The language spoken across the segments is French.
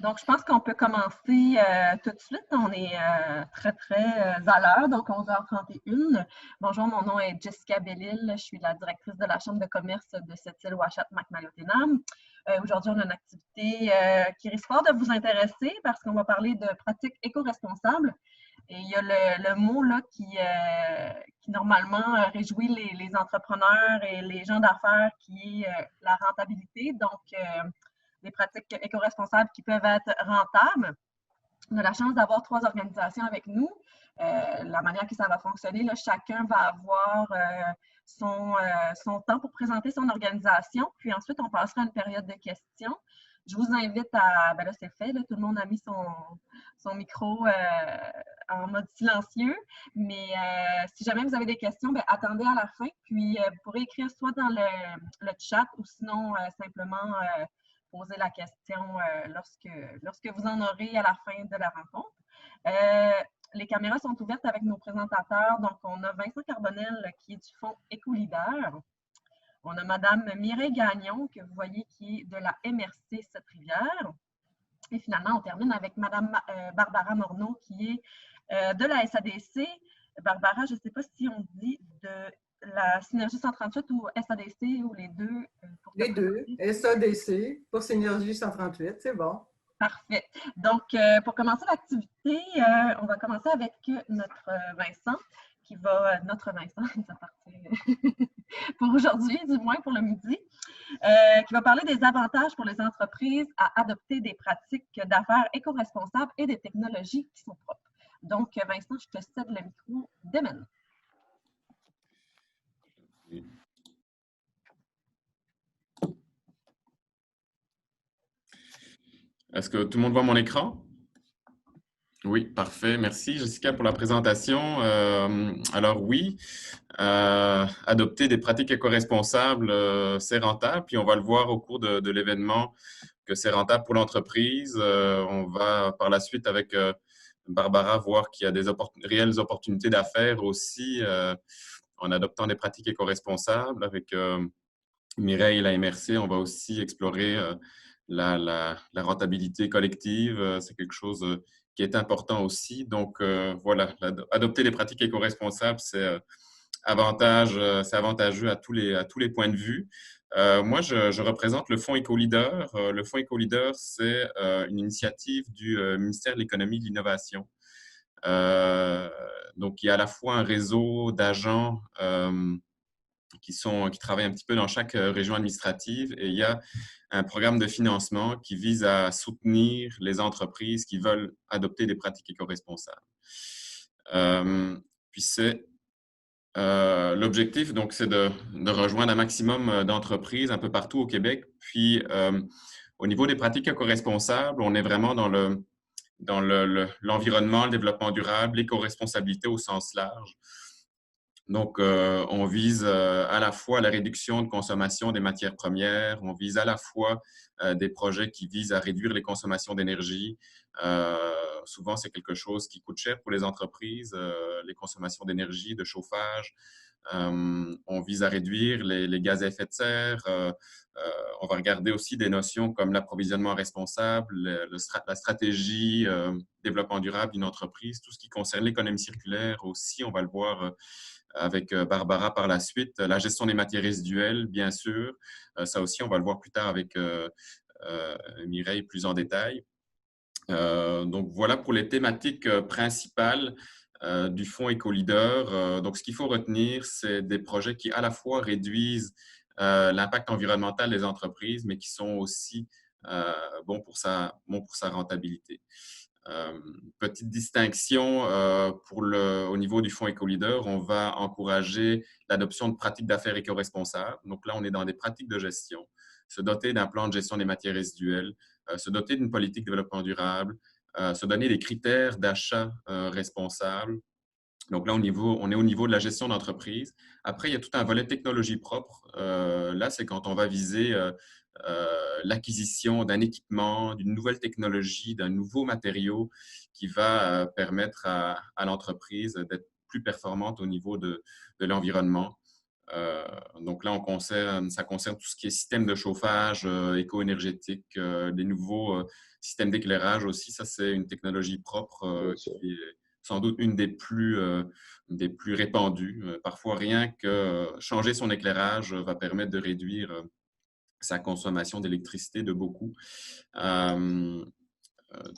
Donc, je pense qu'on peut commencer tout de suite. On est très à l'heure, donc 11h31. Bonjour, mon nom est Jessica Bellil. Je suis la directrice de la Chambre de commerce de cette île Ouachat-Macnagoténam. Aujourd'hui, on a une activité qui risque fort de vous intéresser parce qu'on va parler de pratiques éco-responsables. Et il y a le mot là, qui normalement réjouit les entrepreneurs et les gens d'affaires qui est la rentabilité. Donc, des pratiques éco-responsables qui peuvent être rentables. On a la chance d'avoir 3 organisations avec nous. La manière que ça va fonctionner, là, chacun va avoir son temps pour présenter son organisation. Puis ensuite, on passera à une période de questions. Je vous invite à, ben là c'est fait, là, tout le monde a mis son micro en mode silencieux, mais si jamais vous avez des questions, ben, attendez à la fin, puis vous pourrez écrire soit dans le chat ou sinon simplement poser la question lorsque vous en aurez à la fin de la rencontre. Les caméras sont ouvertes avec nos présentateurs. Donc, on a Vincent Carbonel qui est du Fonds Éco-Leader. On a Mme Mireille Gagnon, que vous voyez, qui est de la MRC Sept-Rivières. Et finalement, on termine avec Mme Barbara Morneau, qui est de la SADC. Barbara, je ne sais pas si on dit de la Synergie 138 ou SADC ou les deux. Les deux, SADC pour Synergie 138, c'est bon. Parfait. Donc, pour commencer l'activité, on va commencer avec notre Vincent, qui va, notre Vincent, ça partit pour aujourd'hui, du moins pour le midi, qui va parler des avantages pour les entreprises à adopter des pratiques d'affaires éco-responsables et des technologies qui sont propres. Donc, Vincent, je te cède le micro dès maintenant. Est-ce que tout le monde voit mon écran? Oui, parfait. Merci Jessica pour la présentation. Alors oui, adopter des pratiques éco-responsables, c'est rentable. Puis on va le voir au cours de l'événement que c'est rentable pour l'entreprise. On va par la suite avec Barbara voir qu'il y a des réelles opportunités d'affaires aussi en adoptant des pratiques éco-responsables. Avec Mireille et la MRC, on va aussi explorer la rentabilité collective. C'est quelque chose qui est important aussi. Donc, voilà, adopter des pratiques éco-responsables, c'est avantageux à tous les points de vue. Moi, je représente le Fonds Éco-Leader. Le Fonds Éco-Leader, c'est une initiative du ministère de l'Économie et de l'Innovation. Donc, il y a à la fois un réseau d'agents qui travaillent un petit peu dans chaque région administrative et il y a un programme de financement qui vise à soutenir les entreprises qui veulent adopter des pratiques éco-responsables. Puis l'objectif, donc, c'est de rejoindre un maximum d'entreprises un peu partout au Québec. Puis, au niveau des pratiques éco-responsables, on est vraiment dans l'environnement, le développement durable, l'éco-responsabilité au sens large. Donc, on vise à la fois la réduction de consommation des matières premières, on vise à la fois des projets qui visent à réduire les consommations d'énergie. Souvent, c'est quelque chose qui coûte cher pour les entreprises, les consommations d'énergie, de chauffage. On vise à réduire les gaz à effet de serre. On va regarder aussi des notions comme l'approvisionnement responsable, la stratégie développement durable d'une entreprise, tout ce qui concerne l'économie circulaire aussi, on va le voir avec Barbara par la suite. La gestion des matières résiduelles, bien sûr. Ça aussi, on va le voir plus tard avec Mireille plus en détail. Donc, voilà pour les thématiques principales du Fonds Éco-Leader. Donc, ce qu'il faut retenir, c'est des projets qui, à la fois, réduisent l'impact environnemental des entreprises, mais qui sont aussi bons pour sa rentabilité. Petite distinction au niveau du Fonds Éco-Leader, on va encourager l'adoption de pratiques d'affaires éco-responsables. Donc là, on est dans des pratiques de gestion, se doter d'un plan de gestion des matières résiduelles, se doter d'une politique de développement durable, se donner des critères d'achat responsables. Donc là, on est au niveau de la gestion d'entreprise. Après, il y a tout un volet technologie propre. Là, c'est quand on va viser l'acquisition d'un équipement, d'une nouvelle technologie, d'un nouveau matériau qui va permettre à l'entreprise d'être plus performante au niveau de l'environnement. Donc là, ça concerne tout ce qui est système de chauffage éco-énergétique, des nouveaux systèmes d'éclairage aussi. Ça, c'est une technologie propre qui est sans doute une des plus répandues. Parfois, rien que changer son éclairage va permettre de réduire sa consommation d'électricité de beaucoup.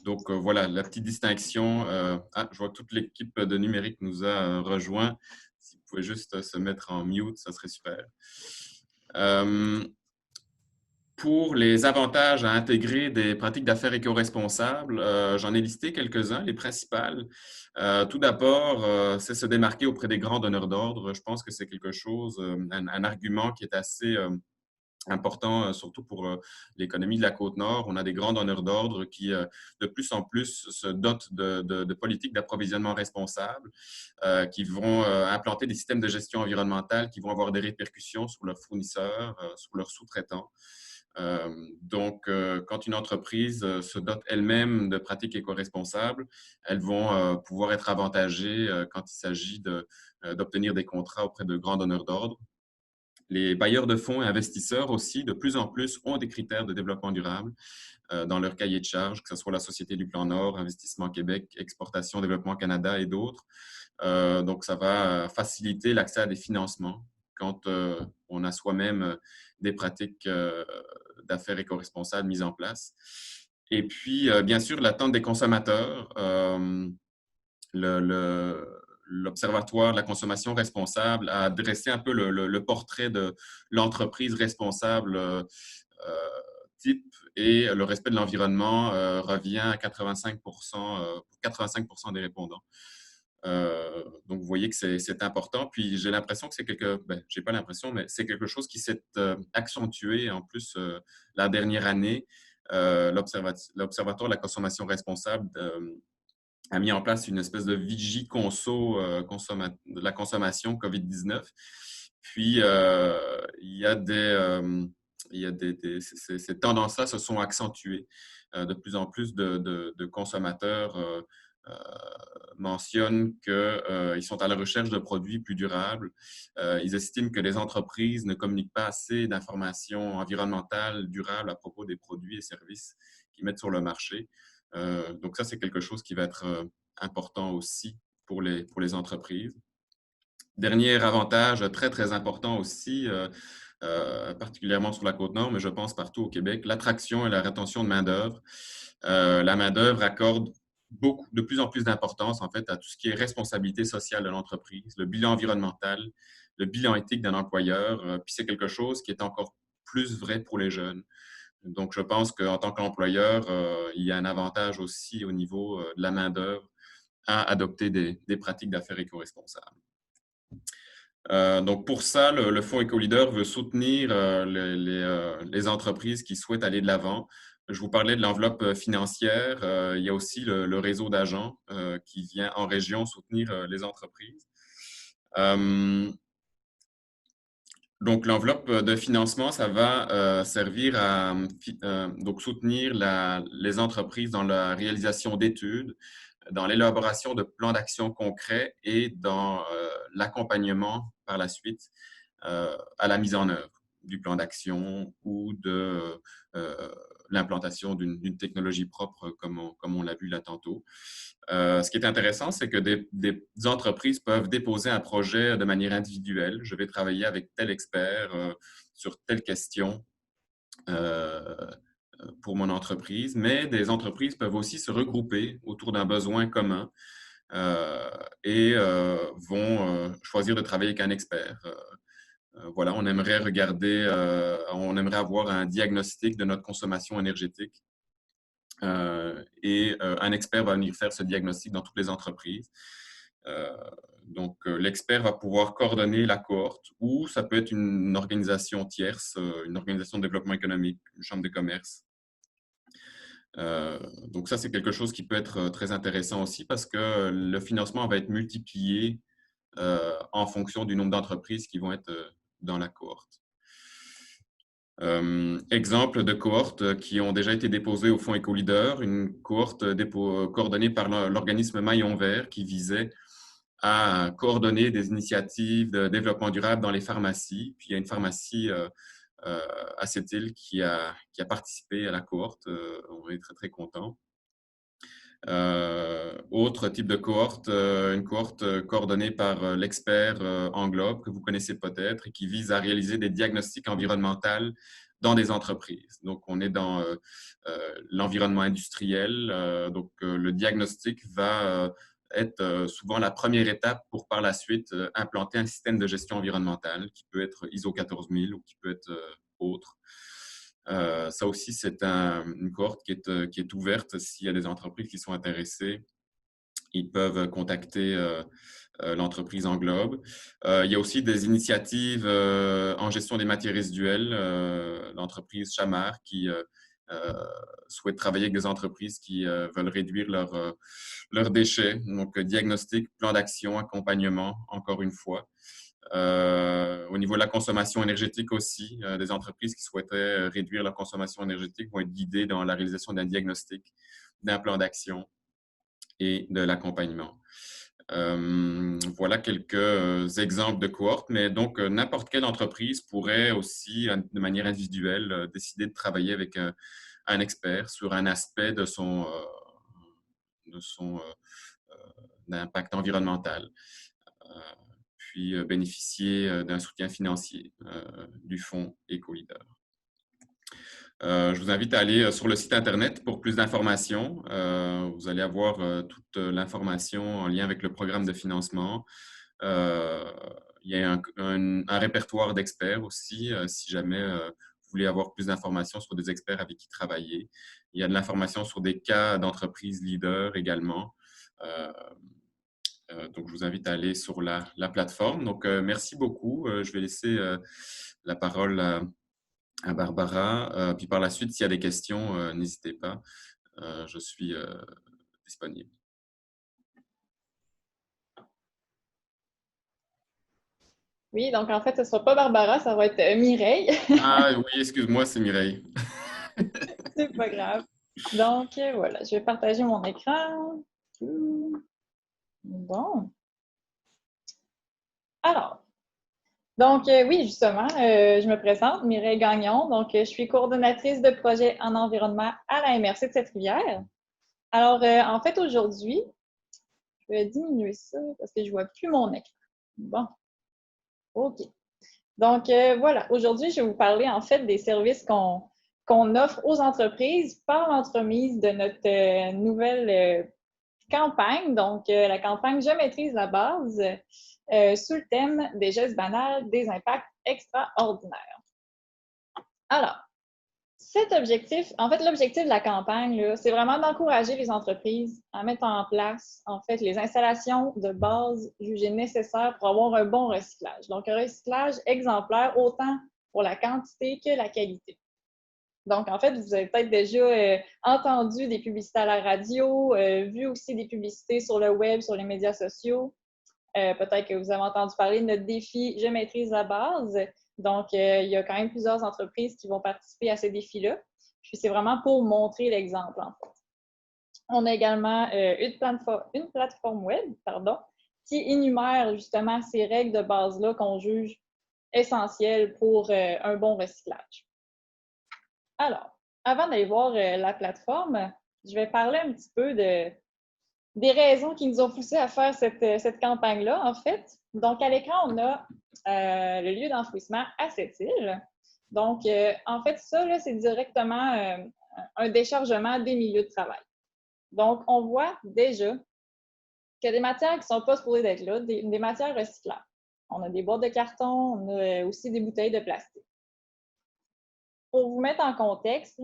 Donc, voilà, la petite distinction. Je vois que toute l'équipe de numérique nous a rejoint. Si vous pouvez juste se mettre en mute, ça serait super. Pour les avantages à intégrer des pratiques d'affaires éco-responsables, j'en ai listé quelques-uns, les principales. Tout d'abord, c'est se démarquer auprès des grands donneurs d'ordre. Je pense que c'est quelque chose, un argument qui est assez important, surtout pour l'économie de la Côte-Nord. On a des grands donneurs d'ordre qui, de plus en plus, se dotent de politiques d'approvisionnement responsables, qui vont implanter des systèmes de gestion environnementale qui vont avoir des répercussions sur leurs fournisseurs, sur leurs sous-traitants. Donc, quand une entreprise se dote elle-même de pratiques éco-responsables, elles vont pouvoir être avantagées quand il s'agit d'obtenir des contrats auprès de grands donneurs d'ordre. Les bailleurs de fonds et investisseurs aussi, de plus en plus, ont des critères de développement durable dans leur cahier de charges, que ce soit la Société du Plan Nord, Investissement Québec, Exportation Développement Canada et d'autres. Donc, ça va faciliter l'accès à des financements quand on a soi-même des pratiques d'affaires éco-responsables mises en place. Et puis, bien sûr, l'attente des consommateurs. L'Observatoire de la consommation responsable a dressé un peu le portrait de l'entreprise responsable type, et le respect de l'environnement revient à 85%, pour 85% des répondants. Donc, vous voyez que c'est important. Puis, j'ai l'impression que j'ai pas l'impression, mais c'est quelque chose qui s'est accentué en plus la dernière année. L'Observatoire de la consommation responsable a mis en place une espèce de vigie conso de la consommation COVID-19. Puis, ces tendances-là se sont accentuées. De plus en plus de consommateurs mentionnent qu'ils sont à la recherche de produits plus durables. Ils estiment que les entreprises ne communiquent pas assez d'informations environnementales durables à propos des produits et services qu'ils mettent sur le marché. Donc, ça, c'est quelque chose qui va être important aussi pour les entreprises. Dernier avantage très, très important aussi, particulièrement sur la Côte-Nord, mais je pense partout au Québec, l'attraction et la rétention de main-d'œuvre. La main-d'œuvre accorde de plus en plus d'importance en fait à tout ce qui est responsabilité sociale de l'entreprise, le bilan environnemental, le bilan éthique d'un employeur. Puis c'est quelque chose qui est encore plus vrai pour les jeunes. Donc, je pense qu'en tant qu'employeur, il y a un avantage aussi au niveau de la main-d'œuvre à adopter des pratiques d'affaires éco-responsables. Donc, pour ça, le Fonds EcoLeader veut soutenir les entreprises qui souhaitent aller de l'avant. Je vous parlais de l'enveloppe financière. Il y a aussi le réseau d'agents qui vient en région soutenir les entreprises. Donc, l'enveloppe de financement, ça va servir à donc soutenir les entreprises dans la réalisation d'études, dans l'élaboration de plans d'action concrets et dans l'accompagnement par la suite à la mise en œuvre du plan d'action ou de l'implantation d'une technologie propre, comme on l'a vu là tantôt. Ce qui est intéressant, c'est que des entreprises peuvent déposer un projet de manière individuelle. Je vais travailler avec tel expert sur telle question pour mon entreprise, mais des entreprises peuvent aussi se regrouper autour d'un besoin commun et vont choisir de travailler avec un expert. Voilà, on aimerait avoir un diagnostic de notre consommation énergétique. Et un expert va venir faire ce diagnostic dans toutes les entreprises. Donc, l'expert va pouvoir coordonner la cohorte ou ça peut être une organisation tierce, une organisation de développement économique, une chambre de commerce. Donc, ça, c'est quelque chose qui peut être très intéressant aussi parce que le financement va être multiplié en fonction du nombre d'entreprises qui vont être dans la cohorte. Exemple de cohortes qui ont déjà été déposées au Fonds EcoLeader, une cohorte coordonnée par l'organisme Maillon Vert qui visait à coordonner des initiatives de développement durable dans les pharmacies. Puis il y a une pharmacie à cette île qui a participé à la cohorte. On est très, très contents. Autre type de cohorte, une cohorte coordonnée par l'expert Englobe, que vous connaissez peut-être, et qui vise à réaliser des diagnostics environnementaux dans des entreprises. Donc, on est dans l'environnement industriel. Donc, le diagnostic va être souvent la première étape pour par la suite implanter un système de gestion environnementale qui peut être ISO 14000 ou qui peut être autre. Ça aussi, c'est une cohorte qui est ouverte. S'il y a des entreprises qui sont intéressées, ils peuvent contacter l'entreprise Englobe. Il y a aussi des initiatives en gestion des matières résiduelles. L'entreprise Chamar qui souhaite travailler avec des entreprises qui veulent réduire leurs déchets. Donc, diagnostic, plan d'action, accompagnement, encore une fois. Au niveau de la consommation énergétique aussi, des entreprises qui souhaiteraient réduire leur consommation énergétique vont être guidées dans la réalisation d'un diagnostic, d'un plan d'action et de l'accompagnement. Voilà quelques exemples de cohortes, mais donc n'importe quelle entreprise pourrait aussi, de manière individuelle, décider de travailler avec un expert sur un aspect de son impact environnemental. Puis bénéficier d'un soutien financier du fonds EcoLeader. Je vous invite à aller sur le site Internet pour plus d'informations. Vous allez avoir toute l'information en lien avec le programme de financement. Il y a un répertoire d'experts aussi, si jamais vous voulez avoir plus d'informations sur des experts avec qui travailler. Il y a de l'information sur des cas d'entreprises leaders également. Donc, je vous invite à aller sur la plateforme. Donc, merci beaucoup. Je vais laisser la parole à Barbara. Puis par la suite, s'il y a des questions, n'hésitez pas. Je suis disponible. Oui, donc en fait, ce ne sera pas Barbara, ça va être Mireille. Ah oui, excuse-moi, c'est Mireille. C'est pas grave. Donc, voilà, je vais partager mon écran. Bon. Alors, donc oui, justement, je me présente, Mireille Gagnon. Donc, je suis coordonnatrice de projet en environnement à la MRC de Cette-Rivière. Alors, en fait, aujourd'hui, je vais diminuer ça parce que je ne vois plus mon écran. Bon. OK. Donc, voilà, aujourd'hui, je vais vous parler en fait des services qu'on offre aux entreprises par l'entremise de notre nouvelle campagne. Donc, la campagne Je maîtrise la base sous le thème des gestes banals, des impacts extraordinaires. Alors, cet objectif, en fait, l'objectif de la campagne, c'est vraiment d'encourager les entreprises à mettre en place, en fait, les installations de base jugées nécessaires pour avoir un bon recyclage. Donc, un recyclage exemplaire autant pour la quantité que la qualité. Donc, en fait, vous avez peut-être déjà entendu des publicités à la radio, vu aussi des publicités sur le web, sur les médias sociaux. Peut-être que vous avez entendu parler de notre défi « Je maîtrise la base ». Donc, il y a quand même plusieurs entreprises qui vont participer à ce défi-là. Puis, c'est vraiment pour montrer l'exemple, en fait. On a également une plateforme web qui énumère justement ces règles de base-là qu'on juge essentielles pour un bon recyclage. Alors, avant d'aller voir la plateforme, je vais parler un petit peu des raisons qui nous ont poussés à faire cette campagne-là, en fait. Donc, à l'écran, on a le lieu d'enfouissement à Sept-Îles. Donc, en fait, ça, c'est directement un déchargement des milieux de travail. Donc, on voit déjà qu'il y a des matières qui ne sont pas supposées d'être là, des matières recyclables. On a des boîtes de carton, on a aussi des bouteilles de plastique. Pour vous mettre en contexte,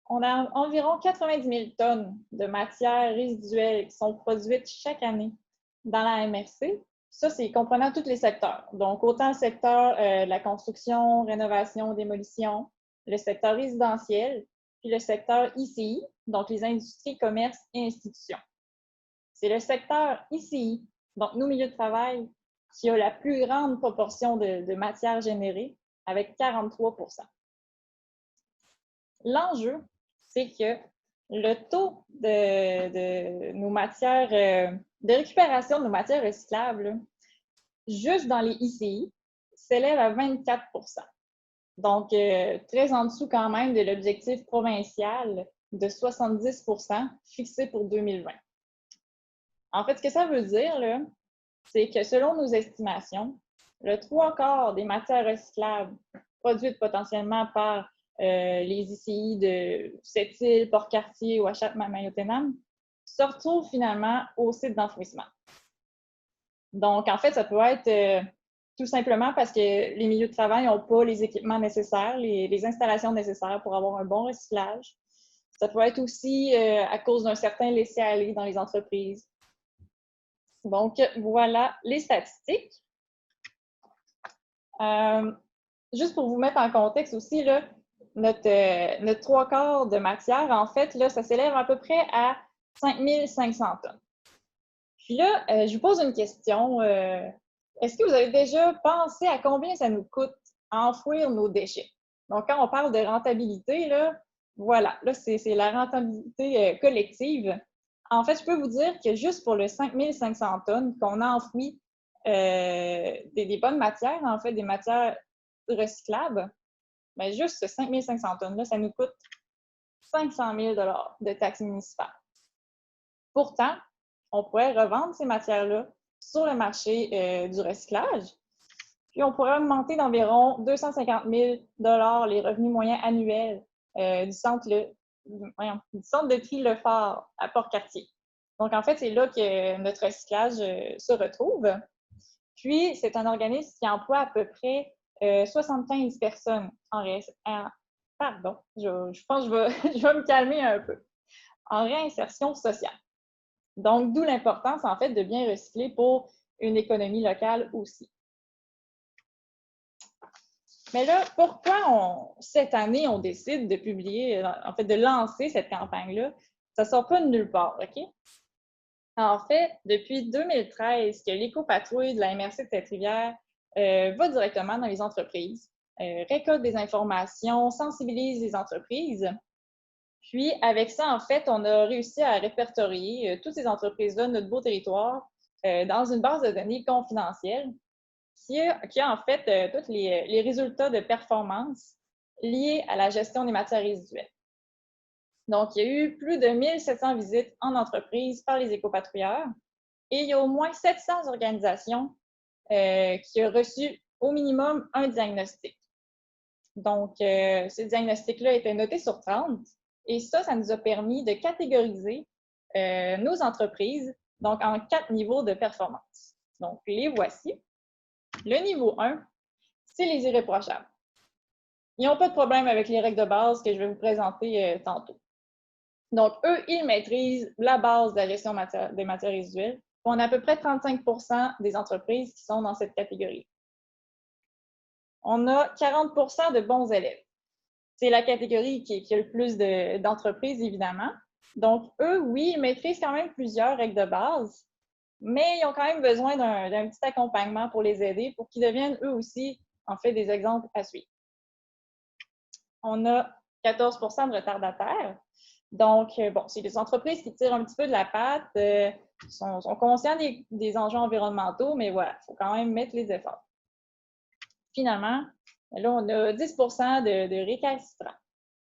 on a environ 90 000 tonnes de matières résiduelles qui sont produites chaque année dans la MRC. Ça, c'est comprenant tous les secteurs. Donc, autant le secteur de la construction, rénovation, démolition, le secteur résidentiel, puis le secteur ICI, donc les industries, commerces et institutions. C'est le secteur ICI, donc nos milieux de travail, qui a la plus grande proportion de matières générées, avec 43 %. L'enjeu, c'est que le taux de nos matières, de récupération de nos matières recyclables, juste dans les ICI, s'élève à 24 %. Donc, très en dessous quand même de l'objectif provincial de 70 % fixé pour 2020. En fait, ce que ça veut dire, là, c'est que selon nos estimations, le 3/4 des matières recyclables produites potentiellement par les ICI de Sept-Îles, Port-Cartier, Ouachat, Mayotenam se retrouvent finalement au site d'enfouissement. Donc, en fait, ça peut être tout simplement parce que les milieux de travail n'ont pas les équipements nécessaires, les installations nécessaires pour avoir un bon recyclage. Ça peut être aussi à cause d'un certain laisser-aller dans les entreprises. Donc, voilà les statistiques. Juste pour vous mettre en contexte aussi, là, notre 3/4 de matière, en fait, là, ça s'élève à peu près à 5500 tonnes. Puis là, je vous pose une question. Est-ce que vous avez déjà pensé à combien ça nous coûte à enfouir nos déchets? Donc, quand on parle de rentabilité, là, voilà, là, c'est la rentabilité collective. En fait, je peux vous dire que juste pour le 5500 tonnes qu'on a enfoui des bonnes matières, en fait, des matières recyclables, bien, juste ce 5500 tonnes-là, ça nous coûte 500 000 $ de taxes municipales. Pourtant, on pourrait revendre ces matières-là sur le marché du recyclage, puis on pourrait augmenter d'environ 250 000 $ les revenus moyens annuels du centre de tri Lefort à Port-Cartier. Donc, en fait, c'est là que notre recyclage se retrouve. Puis, c'est un organisme qui emploie à peu près 75 personnes pardon, je pense que je vais me calmer un peu. En réinsertion sociale. Donc, d'où l'importance, en fait, de bien recycler pour une économie locale aussi. Mais là, pourquoi cette année, on décide de publier, en fait, de lancer cette campagne-là? Ça ne sort pas de nulle part, OK? En fait, depuis 2013, que l'Éco-Patrouille de la MRC de Cette-Rivière va directement dans les entreprises, récolte des informations, sensibilise les entreprises. Puis, avec ça, en fait, on a réussi à répertorier toutes ces entreprises-là de notre beau territoire dans une base de données confidentielle qui a en fait tous les résultats de performance liés à la gestion des matières résiduelles. Donc, il y a eu plus de 1700 visites en entreprise par les éco-patrouilleurs et il y a au moins 700 organisations qui ont reçu au minimum un diagnostic. Donc, ce diagnostic-là était noté sur 30 et ça nous a permis de catégoriser nos entreprises donc en 4 niveaux de performance. Donc, les voici. Le niveau 1, c'est les irréprochables. Ils n'ont pas de problème avec les règles de base que je vais vous présenter tantôt. Donc, eux, ils maîtrisent la base de la gestion des matières résiduelles. On a à peu près 35 % des entreprises qui sont dans cette catégorie. On a 40 % de bons élèves. C'est la catégorie qui a le plus d'entreprises, évidemment. Donc, eux, oui, ils maîtrisent quand même plusieurs règles de base, mais ils ont quand même besoin d'un petit accompagnement pour les aider, pour qu'ils deviennent eux aussi, en fait, des exemples à suivre. On a 14 % de retardataires. Donc, bon, c'est des entreprises qui tirent un petit peu de la patte, sont conscients des enjeux environnementaux, mais voilà, il faut quand même mettre les efforts. Finalement, là, on a 10 % de récalcitrants.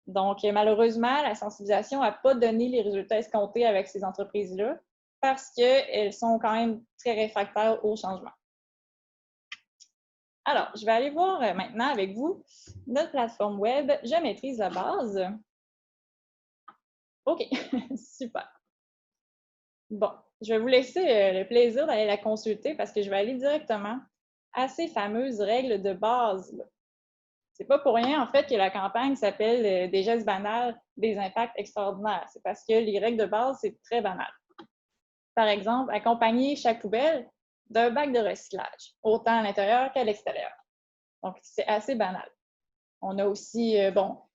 Donc, malheureusement, la sensibilisation n'a pas donné les résultats escomptés avec ces entreprises-là parce qu'elles sont quand même très réfractaires au changement. Alors, je vais aller voir maintenant avec vous notre plateforme web « Je maîtrise la base ». OK, super. Bon, je vais vous laisser le plaisir d'aller la consulter parce que je vais aller directement à ces fameuses règles de base. C'est pas pour rien, en fait, que la campagne s'appelle « Des gestes banals, des impacts extraordinaires ». C'est parce que les règles de base, c'est très banal. Par exemple, accompagner chaque poubelle d'un bac de recyclage, autant à l'intérieur qu'à l'extérieur. Donc, c'est assez banal. On a aussi,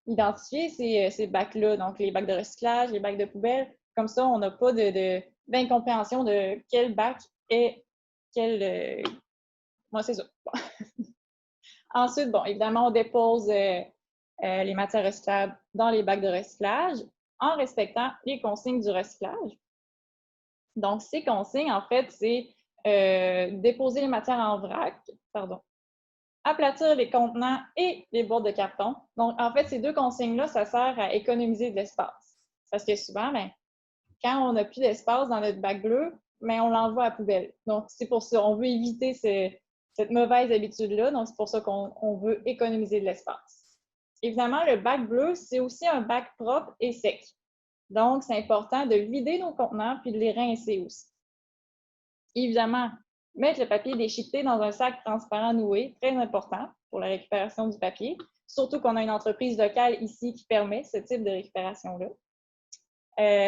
identifié ces bacs-là, donc les bacs de recyclage, les bacs de poubelle. Comme ça, on n'a pas d'incompréhension de quel bac est quel... Moi, c'est ça. Bon. Ensuite, bon, évidemment, on dépose les matières recyclables dans les bacs de recyclage en respectant les consignes du recyclage. Donc, ces consignes, en fait, c'est déposer les matières en vrac, aplatir les contenants et les boîtes de carton. Donc, en fait, ces deux consignes-là, ça sert à économiser de l'espace. Parce que souvent, bien, quand on n'a plus d'espace dans notre bac bleu, mais on l'envoie à la poubelle. Donc, c'est pour ça, on veut éviter cette mauvaise habitude-là. Donc, c'est pour ça qu'on veut économiser de l'espace. Évidemment, le bac bleu, c'est aussi un bac propre et sec. Donc, c'est important de vider nos contenants puis de les rincer aussi. Évidemment, mettre le papier déchiqueté dans un sac transparent noué, très important pour la récupération du papier, surtout qu'on a une entreprise locale ici qui permet ce type de récupération-là.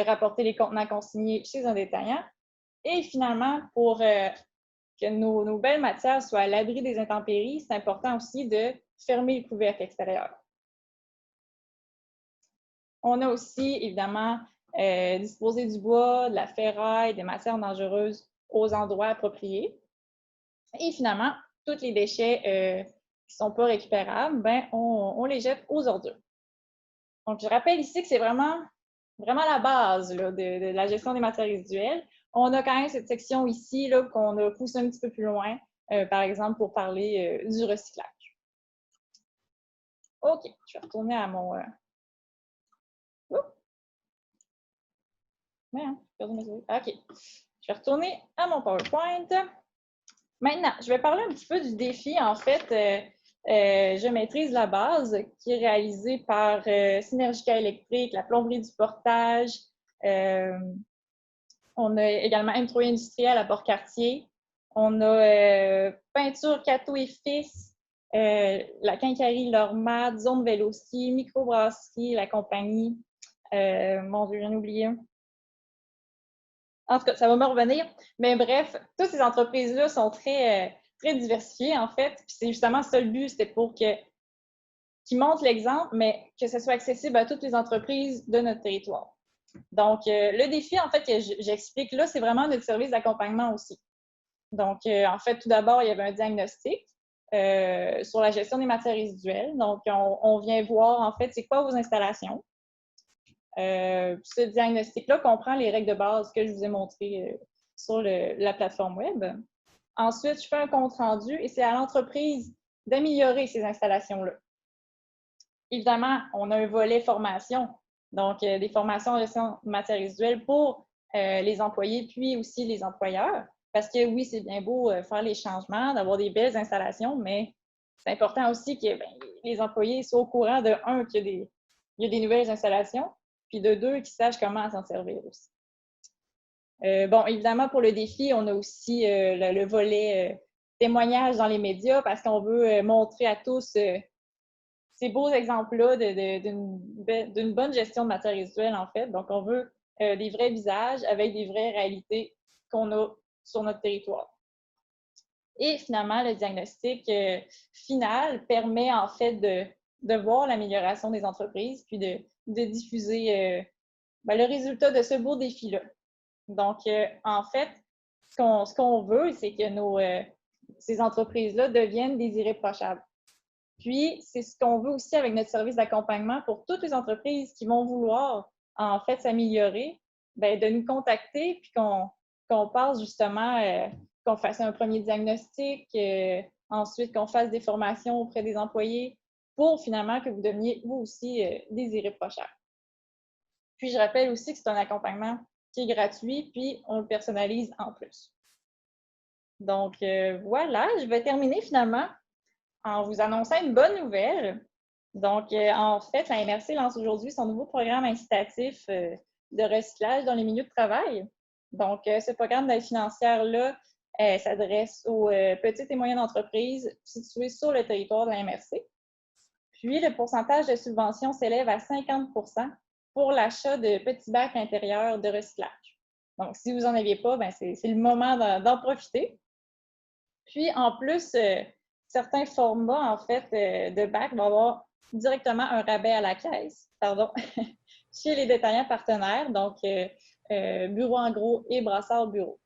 Rapporter les contenants consignés chez un détaillant. Et finalement, pour que nos belles matières soient à l'abri des intempéries, c'est important aussi de fermer le couvercle extérieur. On a aussi, évidemment, disposé du bois, de la ferraille, des matières dangereuses aux endroits appropriés. Et finalement, tous les déchets qui ne sont pas récupérables, ben, on les jette aux ordures. Donc, je rappelle ici que c'est vraiment la base là, de la gestion des matières résiduelles. On a quand même cette section ici qu'on a poussée un petit peu plus loin, par exemple, pour parler du recyclage. OK, je vais retourner à mon... OK, je vais retourner à mon PowerPoint. Maintenant, je vais parler un petit peu du défi, en fait, je maîtrise la base, qui est réalisée par Synergica Électrique, la plomberie du Portage. On a également M3 Industriel à Port-Cartier. On a Peinture Cateau et Fils, la Quincaillerie Lormad, Zone Véloci, Microbrasserie, la compagnie. Mon Dieu, j'en ai oublié un. En tout cas, ça va me revenir. Mais bref, toutes ces entreprises-là sont très diversifiées, en fait. Puis c'est justement ça le but, c'était pour qu'ils montrent l'exemple, mais que ce soit accessible à toutes les entreprises de notre territoire. Donc, le défi, en fait, que j'explique là, c'est vraiment notre service d'accompagnement aussi. Donc, en fait, tout d'abord, il y avait un diagnostic sur la gestion des matières résiduelles. Donc, on vient voir, en fait, c'est quoi vos installations. Ce diagnostic-là comprend les règles de base que je vous ai montrées sur la plateforme web. Ensuite, je fais un compte-rendu et c'est à l'entreprise d'améliorer ces installations-là. Évidemment, on a un volet formation, donc des formations en gestion de matières résiduelles pour les employés puis aussi les employeurs. Parce que oui, c'est bien beau faire les changements, d'avoir des belles installations, mais c'est important aussi que les employés soient au courant de, un, qu'il y a des nouvelles installations, puis de deux, qu'ils sachent comment s'en servir aussi. Bon, évidemment, pour le défi, on a aussi le volet témoignage dans les médias parce qu'on veut montrer à tous ces beaux exemples-là d'une bonne gestion de matières résiduelles, en fait. Donc, on veut des vrais visages avec des vraies réalités qu'on a sur notre territoire. Et finalement, le diagnostic final permet, en fait, de voir l'amélioration des entreprises puis de diffuser le résultat de ce beau défi-là. Donc, en fait, ce qu'on veut, c'est que ces entreprises-là deviennent des irréprochables. Puis, c'est ce qu'on veut aussi avec notre service d'accompagnement pour toutes les entreprises qui vont vouloir, en fait, s'améliorer, de nous contacter puis qu'on passe justement, qu'on fasse un premier diagnostic, ensuite qu'on fasse des formations auprès des employés pour finalement que vous deveniez, vous aussi, des irréprochables. Puis, je rappelle aussi que c'est un accompagnement qui est gratuit, puis on le personnalise en plus. Donc, voilà, je vais terminer finalement en vous annonçant une bonne nouvelle. Donc, en fait, la MRC lance aujourd'hui son nouveau programme incitatif de recyclage dans les milieux de travail. Donc, ce programme d'aide financière-là s'adresse aux petites et moyennes entreprises situées sur le territoire de la MRC. Puis, le pourcentage de subvention s'élève à 50 % pour l'achat de petits bacs intérieurs de recyclage. Donc, si vous n'en aviez pas, c'est le moment d'en profiter. Puis, en plus, certains formats, en fait, de bacs vont avoir directement un rabais à la caisse, chez les détaillants partenaires, donc Bureau en gros et Brassard Bureau.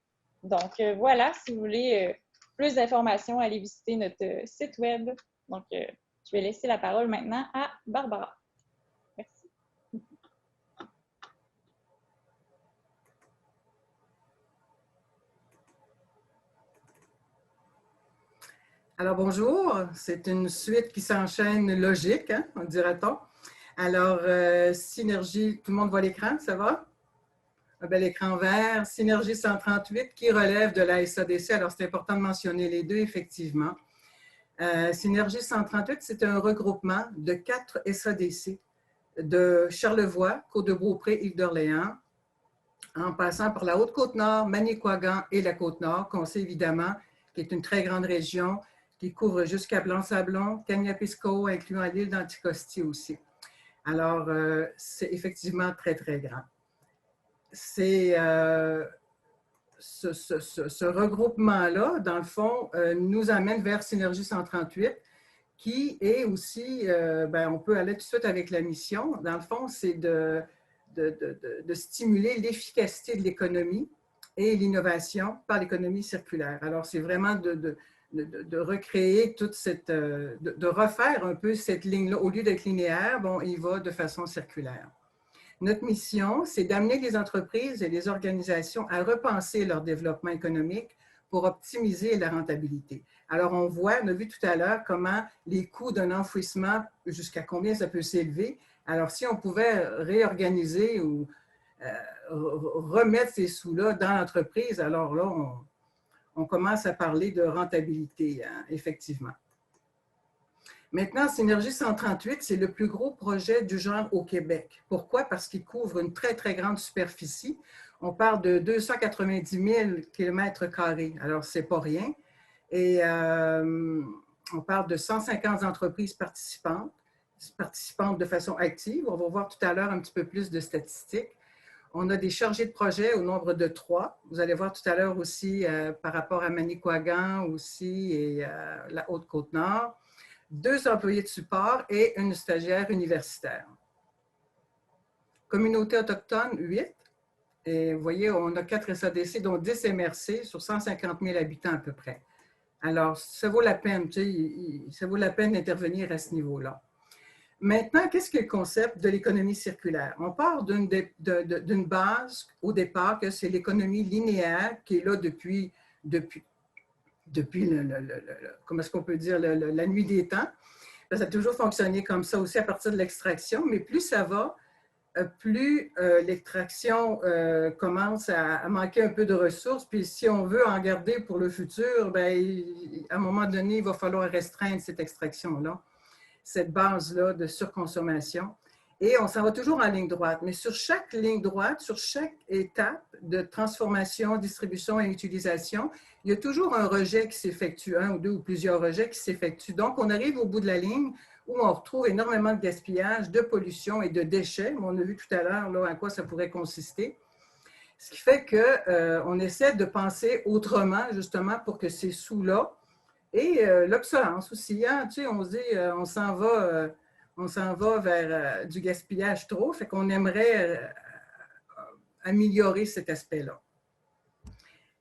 Donc, voilà, si vous voulez plus d'informations, allez visiter notre site web. Donc, je vais laisser la parole maintenant à Barbara. Merci. Alors, bonjour. C'est une suite qui s'enchaîne logique, hein, dirait-on. Alors, Synergie, tout le monde voit l'écran, ça va? Un bel écran vert. Synergie 138 qui relève de la SADC. Alors, c'est important de mentionner les deux, effectivement. Synergie 138, c'est un regroupement de 4 SADC de Charlevoix, Côte-de-Beaupré, Île-d'Orléans, en passant par la Haute-Côte-Nord, Manicouagan et la Côte-Nord, qu'on sait évidemment qui est une très grande région qui couvre jusqu'à Blanc-Sablon, Kaniapiscau, incluant l'île d'Anticosti aussi. Alors, c'est effectivement très, très grand. C'est ce regroupement-là, dans le fond, nous amène vers Synergie 138, qui est aussi, on peut aller tout de suite avec la mission. Dans le fond, c'est de stimuler l'efficacité de l'économie et l'innovation par l'économie circulaire. Alors, c'est vraiment de recréer toute cette, de refaire un peu cette ligne-là. Au lieu d'être linéaire, bon, il va de façon circulaire. Notre mission, c'est d'amener les entreprises et les organisations à repenser leur développement économique pour optimiser la rentabilité. Alors, on a vu tout à l'heure comment les coûts d'un enfouissement, jusqu'à combien ça peut s'élever. Alors, si on pouvait réorganiser ou remettre ces sous-là dans l'entreprise, alors là, on commence à parler de rentabilité, hein, effectivement. Maintenant, Synergie 138, c'est le plus gros projet du genre au Québec. Pourquoi? Parce qu'il couvre une très, très grande superficie. On parle de 290 000 km². Alors, ce n'est pas rien. Et on parle de 150 entreprises participantes de façon active. On va voir tout à l'heure un petit peu plus de statistiques. On a des chargés de projet au nombre de 3. Vous allez voir tout à l'heure aussi par rapport à Manicouagan aussi et la Haute-Côte-Nord. 2 employés de support et une stagiaire universitaire. Communauté autochtone, 8. Et vous voyez, on a 4 SADC, dont 10 MRC sur 150 000 habitants à peu près. Alors, ça vaut la peine, ça vaut la peine d'intervenir à ce niveau-là. Maintenant, qu'est-ce qu'est le concept de l'économie circulaire? On part d'une base au départ que c'est l'économie linéaire qui est là depuis comment est-ce qu'on peut dire, la nuit des temps. Ça a toujours fonctionné comme ça aussi à partir de l'extraction, mais plus ça va, plus l'extraction commence à manquer un peu de ressources. Puis si on veut en garder pour le futur, bien, à un moment donné, il va falloir restreindre cette extraction-là, cette base-là de surconsommation. Et on s'en va toujours en ligne droite. Mais sur chaque ligne droite, sur chaque étape de transformation, distribution et utilisation, il y a toujours un rejet qui s'effectue, un ou deux ou plusieurs rejets qui s'effectuent. Donc, on arrive au bout de la ligne où on retrouve énormément de gaspillage, de pollution et de déchets. On a vu tout à l'heure là, à quoi ça pourrait consister. Ce qui fait qu'on essaie de penser autrement, justement, pour que ces sous-là, et l'obsolescence aussi, hein, tu sais, on se dit, on s'en va vers du gaspillage trop, fait qu'on aimerait améliorer cet aspect-là.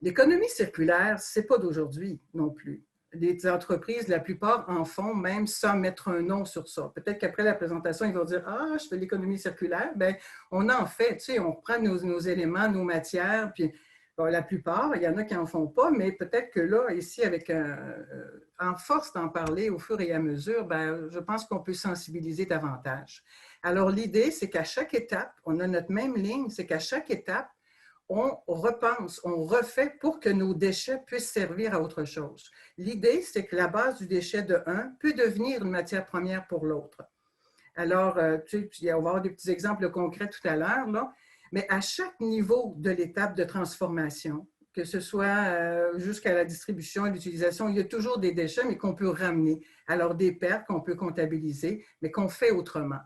L'économie circulaire, ce n'est pas d'aujourd'hui non plus. Les entreprises, la plupart en font, même sans mettre un nom sur ça. Peut-être qu'après la présentation, ils vont dire « Ah, je fais l'économie circulaire. » Bien, on en fait, tu sais, on prend nos éléments, nos matières, puis bon, la plupart, il y en a qui n'en font pas, mais peut-être que là, ici, en force d'en parler au fur et à mesure, bien, je pense qu'on peut sensibiliser davantage. Alors, l'idée, c'est qu'à chaque étape, on a notre même ligne, c'est qu'à chaque étape, on repense, on refait pour que nos déchets puissent servir à autre chose. L'idée, c'est que la base du déchet de un peut devenir une matière première pour l'autre. Alors, tu sais, on va avoir des petits exemples concrets tout à l'heure, là, mais à chaque niveau de l'étape de transformation, que ce soit jusqu'à la distribution et l'utilisation, il y a toujours des déchets, mais qu'on peut ramener. Alors, des pertes qu'on peut comptabiliser, mais qu'on fait autrement.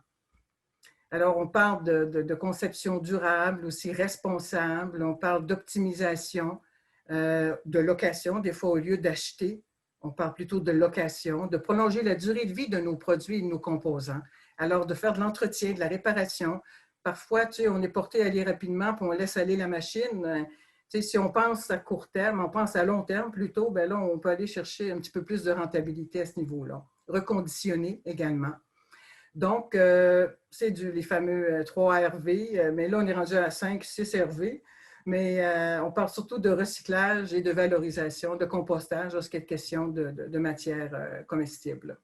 Alors, on parle de conception durable, aussi responsable, on parle d'optimisation, de location, des fois au lieu d'acheter, on parle plutôt de location, de prolonger la durée de vie de nos produits et de nos composants. Alors, de faire de l'entretien, de la réparation. Parfois, tu sais, on est porté à aller rapidement, puis on laisse aller la machine. Tu sais, si on pense à court terme, on pense à long terme plutôt, bien là, on peut aller chercher un petit peu plus de rentabilité à ce niveau-là. Reconditionner également. Donc, c'est les fameux 3 RV, mais là, on est rendu à 5, 6 RV. Mais on parle surtout de recyclage et de valorisation, de compostage lorsqu'il est question de matières comestibles.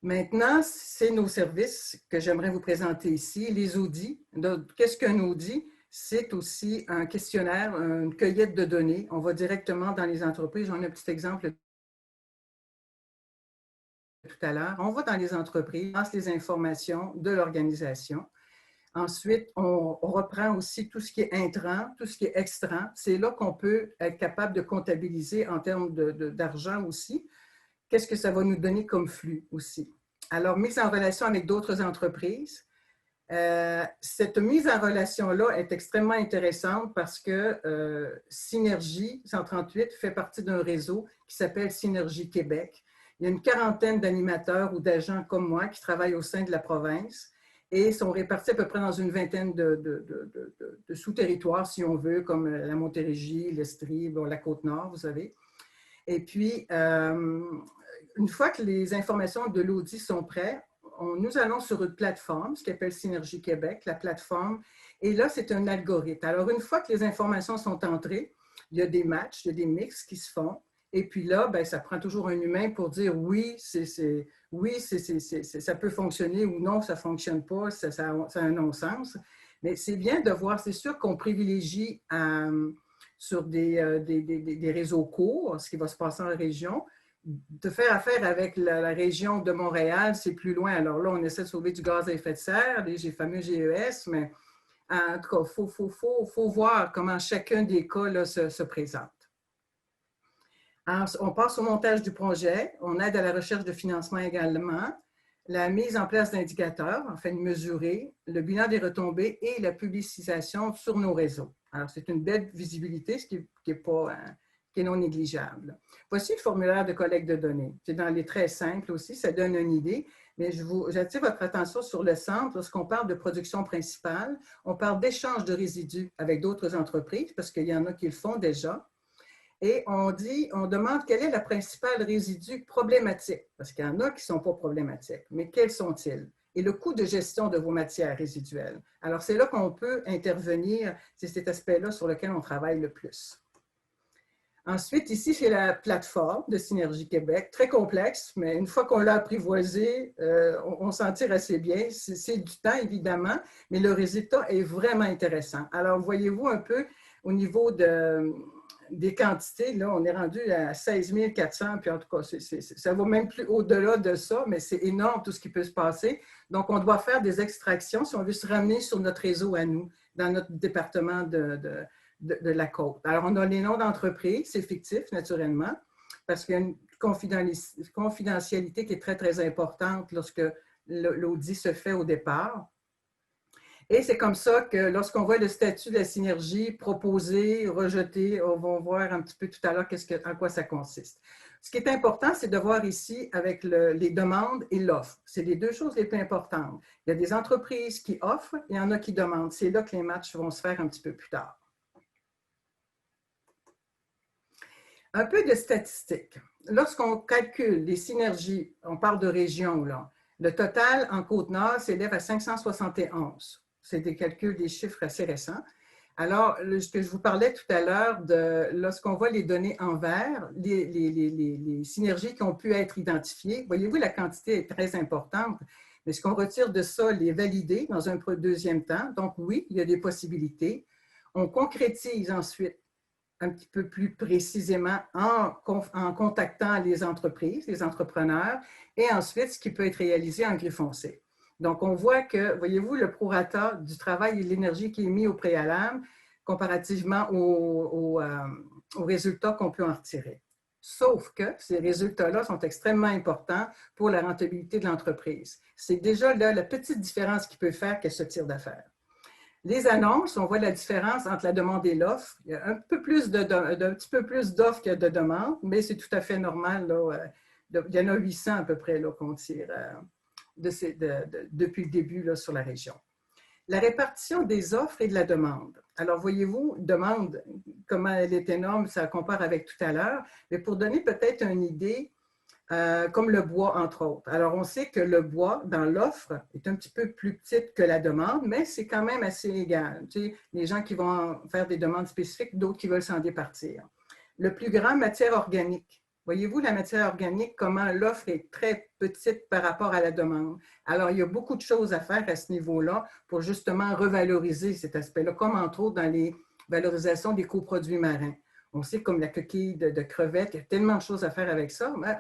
Maintenant, c'est nos services que j'aimerais vous présenter ici, les audits. Qu'est-ce qu'un audit? C'est aussi un questionnaire, une cueillette de données. On va directement dans les entreprises. J'en ai un petit exemple tout à l'heure. On va dans les entreprises, on passe les informations de l'organisation. Ensuite, on reprend aussi tout ce qui est intrant, tout ce qui est extrant. C'est là qu'on peut être capable de comptabiliser en termes d'argent aussi. Qu'est-ce que ça va nous donner comme flux aussi? Alors, mise en relation avec d'autres entreprises. Cette mise en relation-là est extrêmement intéressante parce que Synergie 138 fait partie d'un réseau qui s'appelle Synergie Québec. Il y a une quarantaine d'animateurs ou d'agents comme moi qui travaillent au sein de la province et sont répartis à peu près dans une vingtaine de sous-territoires, si on veut, comme la Montérégie, l'Estrie, bon, la Côte-Nord, vous savez. Et puis, une fois que les informations de l'audit sont prêtes, nous allons sur une plateforme, ce qu'on appelle Synergie Québec, la plateforme, et là, c'est un algorithme. Alors, une fois que les informations sont entrées, il y a des matchs, il y a des mix qui se font, et puis là, bien, ça prend toujours un humain pour dire oui, ça peut fonctionner ou non, ça ne fonctionne pas, ça a un non-sens. Mais c'est bien de voir, c'est sûr qu'on privilégie sur des réseaux courts, ce qui va se passer en région. De faire affaire avec la région de Montréal, c'est plus loin. Alors là, on essaie de sauver du gaz à effet de serre, les fameux GES, mais en tout cas, il faut voir comment chacun des cas là, se présente. Alors, on passe au montage du projet, on aide à la recherche de financement également, la mise en place d'indicateurs afin de mesurer le bilan des retombées et la publicisation sur nos réseaux. Alors, c'est une belle visibilité, ce qui est non négligeable. Voici le formulaire de collecte de données. C'est dans les très simples aussi, ça donne une idée, mais j'attire votre attention sur le centre. Lorsqu'on parle de production principale, on parle d'échange de résidus avec d'autres entreprises, parce qu'il y en a qui le font déjà. Et on demande quel est le principal résidu problématique, parce qu'il y en a qui ne sont pas problématiques, mais quels sont-ils? Et le coût de gestion de vos matières résiduelles. Alors, c'est là qu'on peut intervenir, c'est cet aspect-là sur lequel on travaille le plus. Ensuite, ici, c'est la plateforme de Synergie Québec, très complexe, mais une fois qu'on l'a apprivoisée, on s'en tire assez bien. C'est du temps, évidemment, mais le résultat est vraiment intéressant. Alors, voyez-vous un peu au niveau des quantités, là, on est rendu à 16 400, puis en tout cas, ça va même plus au-delà de ça, mais c'est énorme tout ce qui peut se passer. Donc, on doit faire des extractions si on veut se ramener sur notre réseau à nous, dans notre département de la côte. Alors, on a les noms d'entreprises, c'est fictif, naturellement, parce qu'il y a une confidentialité qui est très, très importante lorsque l'audit se fait au départ. Et c'est comme ça que lorsqu'on voit le statut de la synergie proposé, rejeté, on va voir un petit peu tout à l'heure en quoi ça consiste. Ce qui est important, c'est de voir ici avec les demandes et l'offre. C'est les deux choses les plus importantes. Il y a des entreprises qui offrent, il y en a qui demandent. C'est là que les matchs vont se faire un petit peu plus tard. Un peu de statistiques. Lorsqu'on calcule les synergies, on parle de régions, là, le total en Côte-Nord s'élève à 571. C'est des calculs, des chiffres assez récents. Alors, ce que je vous parlais tout à l'heure, lorsqu'on voit les données en vert, les synergies qui ont pu être identifiées, voyez-vous, la quantité est très importante, mais ce qu'on retire de ça, les valider dans un deuxième temps. Donc, oui, il y a des possibilités. On concrétise ensuite un petit peu plus précisément en contactant les entreprises, les entrepreneurs, et ensuite ce qui peut être réalisé en grille foncée. Donc, on voit que, voyez-vous, le prorata du travail et de l'énergie qui est mis au préalable comparativement aux résultats qu'on peut en retirer. Sauf que ces résultats-là sont extrêmement importants pour la rentabilité de l'entreprise. C'est déjà là la petite différence qui peut faire qu'elle se tire d'affaire. Les annonces, on voit la différence entre la demande et l'offre. Il y a un petit peu plus d'offres que de demandes, mais c'est tout à fait normal. Là, il y en a 800 à peu près qu'on tire depuis le début là, sur la région. La répartition des offres et de la demande. Alors, voyez-vous, demande, comment elle est énorme, ça compare avec tout à l'heure, mais pour donner peut-être une idée, comme le bois, entre autres. Alors, on sait que le bois, dans l'offre, est un petit peu plus petite que la demande, mais c'est quand même assez égal. Tu sais, les gens qui vont faire des demandes spécifiques, d'autres qui veulent s'en départir. Le plus grand, matière organique. Voyez-vous, la matière organique, comment l'offre est très petite par rapport à la demande. Alors, il y a beaucoup de choses à faire à ce niveau-là pour justement revaloriser cet aspect-là, comme entre autres dans les valorisations des coproduits marins. On sait comme la coquille de crevettes, il y a tellement de choses à faire avec ça, mais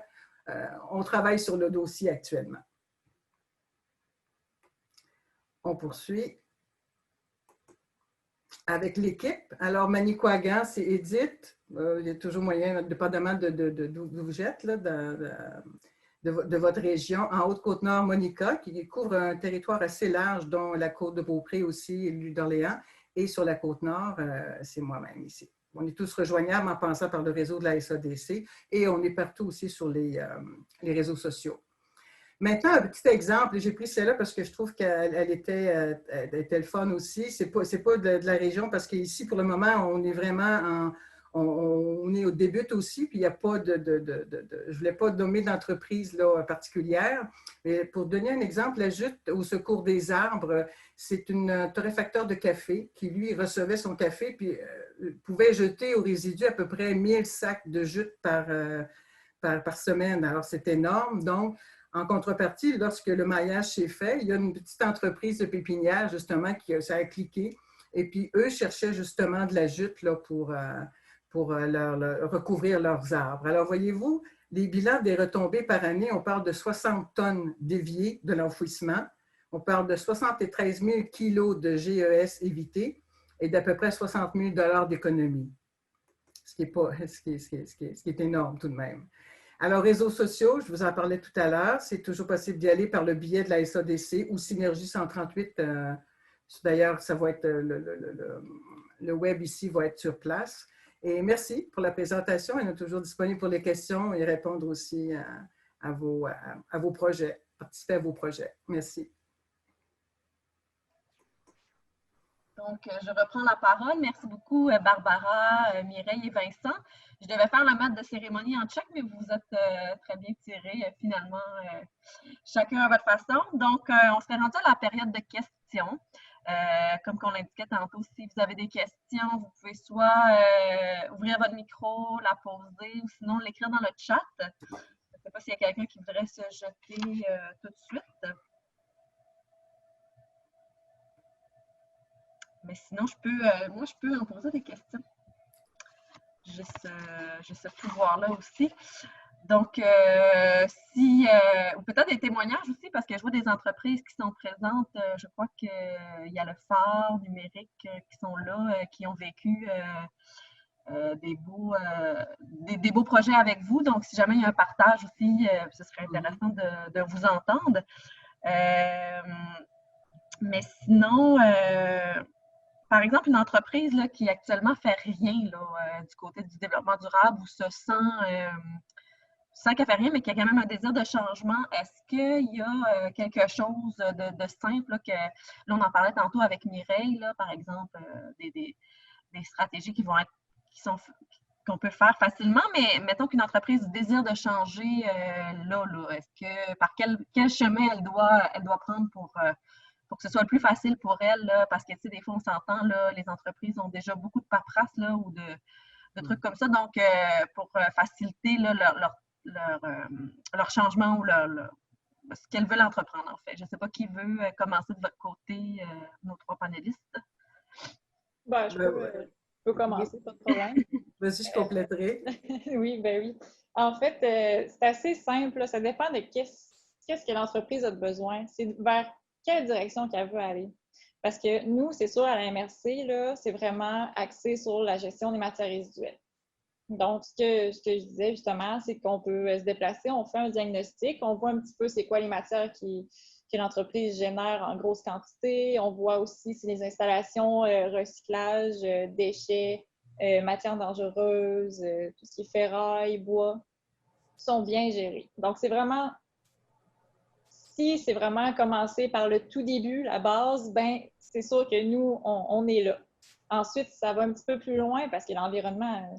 on travaille sur le dossier actuellement. On poursuit avec l'équipe. Alors, Manicouagan, c'est Édith. Il y a toujours moyen, dépendamment d'où vous êtes, là, de votre région. En Haute-Côte-Nord, Monica, qui couvre un territoire assez large, dont la côte de Beaupré aussi, et l'île d'Orléans. Et sur la Côte-Nord, c'est moi-même ici. On est tous rejoignables en passant par le réseau de la SADC et on est partout aussi sur les réseaux sociaux. Maintenant, un petit exemple, j'ai pris celle-là parce que je trouve qu'elle était le fun aussi. C'est pas de la région parce qu'ici, pour le moment, on est vraiment on est au début aussi, puis il n'y a pas je ne voulais pas nommer d'entreprise particulière, mais pour donner un exemple, la Jute au Secours des arbres, c'est un torréfacteur de café qui, lui, recevait son café, puis pouvait jeter au résidu à peu près 1000 sacs de jute par semaine. Alors, c'est énorme. Donc, en contrepartie, lorsque le maillage s'est fait, il y a une petite entreprise de pépinière, justement, ça a cliqué. Et puis, eux cherchaient justement de la jute là, pour recouvrir leurs arbres. Alors, voyez-vous, les bilans des retombées par année, on parle de 60 tonnes d'évier de l'enfouissement, on parle de 73 000 kilos de GES évités et d'à peu près 60 000 $ d'économie, ce qui est énorme tout de même. Alors, réseaux sociaux, je vous en parlais tout à l'heure, c'est toujours possible d'y aller par le biais de la SADC ou Synergie 138. D'ailleurs, ça va être le web ici va être sur place. Et merci pour la présentation. Elle est toujours disponible pour les questions et répondre aussi à vos projets, participer à vos projets. Merci. Donc, je reprends la parole. Merci beaucoup, Barbara, Mireille et Vincent. Je devais faire la maths de cérémonie en tchèque, mais vous êtes très bien tirés, finalement, chacun à votre façon. Donc, on serait rendu à la période de questions. Comme on l'indiquait tantôt, si vous avez des questions, vous pouvez soit ouvrir votre micro, la poser, ou sinon l'écrire dans le chat. Je ne sais pas s'il y a quelqu'un qui voudrait se jeter tout de suite. Mais sinon, moi, je peux en poser des questions. J'ai ce pouvoir-là aussi. Donc, ou peut-être des témoignages aussi, parce que je vois des entreprises qui sont présentes. Je crois qu'il y a le phare numérique qui sont là, qui ont vécu des beaux projets avec vous. Donc, si jamais il y a un partage aussi, ce serait intéressant de vous entendre. Mais sinon, par exemple, une entreprise là, qui actuellement ne fait rien là, du côté du développement durable ou se sent qu'elle ne fait rien, mais qui a quand même un désir de changement, est-ce qu'il y a quelque chose de simple là, là, on en parlait tantôt avec Mireille, là, par exemple, des stratégies qu'on peut faire facilement, mais mettons qu'une entreprise désire de changer là, est-ce que par quel chemin elle doit prendre pour que ce soit le plus facile pour elle, là, parce que, tu sais, des fois, on s'entend, là, les entreprises ont déjà beaucoup de paperasse, là, ou de trucs comme ça. Donc, pour faciliter là, leur changement ou ce qu'elles veulent entreprendre, en fait. Je ne sais pas qui veut commencer de votre côté, nos trois panélistes. Ben, je peux commencer, pas de problème. Vas-y, je compléterai. Oui, ben oui. En fait, c'est assez simple, là. Ça dépend de qu'est-ce que l'entreprise a besoin. C'est vers quelle direction qu'elle veut aller. Parce que nous, c'est sûr, à la MRC, là, c'est vraiment axé sur la gestion des matières résiduelles. Donc, ce que je disais justement, c'est qu'on peut se déplacer, on fait un diagnostic, on voit un petit peu c'est quoi les matières que l'entreprise génère en grosse quantité. On voit aussi si les installations recyclage, déchets, matières dangereuses, tout ce qui est ferraille, bois, sont bien gérées. Donc, c'est vraiment... Si c'est vraiment commencer par le tout début, la base, ben c'est sûr que nous, on est là. Ensuite, ça va un petit peu plus loin parce que l'environnement,